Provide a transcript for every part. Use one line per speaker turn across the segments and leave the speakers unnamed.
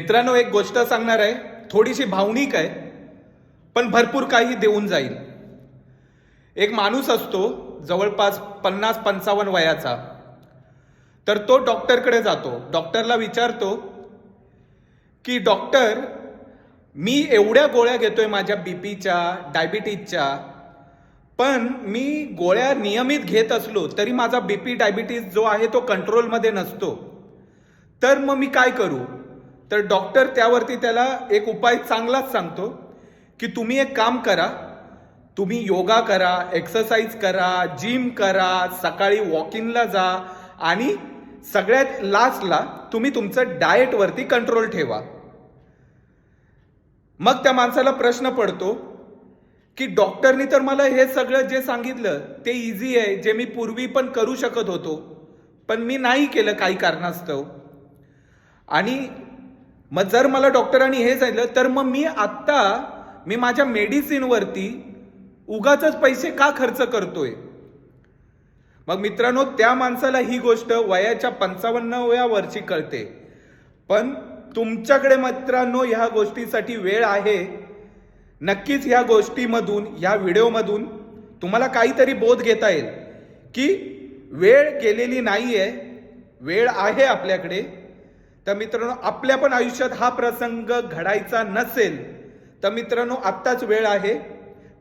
मित्रांनो, एक गोष्ट सांगणार आहे, थोडीशी भावनिक आहे पण भरपूर काही देऊन जाईल. एक माणूस असतो जवळपास 50-55 वयाचा. तर तो डॉक्टरकडे जातो. डॉक्टरला विचारतो की डॉक्टर, मी एवढ्या गोळ्या घेतोय माझ्या बीपीच्या, डायबिटीजच्या, पण मी गोळ्या नियमित घेत असलो तरी माझा बीपी डायबिटीज जो आहे तो कंट्रोलमध्ये नसतो. तर मग मी काय करू? तर डॉक्टर त्यावरती त्याला एक उपाय चांगलाच सांगतो की तुम्ही एक काम करा, तुम्ही योगा करा, एक्सरसाइज करा, जिम करा, सकाळी वॉकिंगला जा आणि सगळ्यात लास्टला तुम्ही तुमचं डाएटवरती कंट्रोल ठेवा. मग त्या माणसाला प्रश्न पडतो की डॉक्टरनी तर मला हे सगळं जे सांगितलं ते इझी आहे, जे मी पूर्वी पण करू शकत होतो, पण मी नाही केलं काही कारणास्तव. आणि मग जर मला डॉक्टरांनी हे सांगितलं तर मग मी माझ्या मेडिसिनवरती उगाचच पैसे का खर्च करतोय? मग मित्रांनो, त्या माणसाला ही गोष्ट वयाच्या 55व्या वर्षी कळते. पण तुमच्याकडे मित्रांनो ह्या गोष्टीसाठी वेळ आहे. नक्कीच ह्या गोष्टीमधून, ह्या व्हिडिओमधून तुम्हाला काहीतरी बोध घेता येईल की वेळ गेलेली नाहीये, वेळ आहे आपल्याकडे. तर मित्रांनो, आपल्या पण आयुष्यात हा प्रसंग घडायचा नसेल तर मित्रांनो आत्ताच वेळ आहे.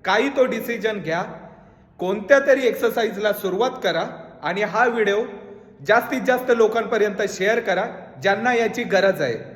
काही तो डिसिजन घ्या, कोणत्या तरी एक्सरसाइजला सुरुवात करा आणि हा व्हिडिओ जास्तीत जास्त लोकांपर्यंत शेअर करा ज्यांना याची गरज आहे.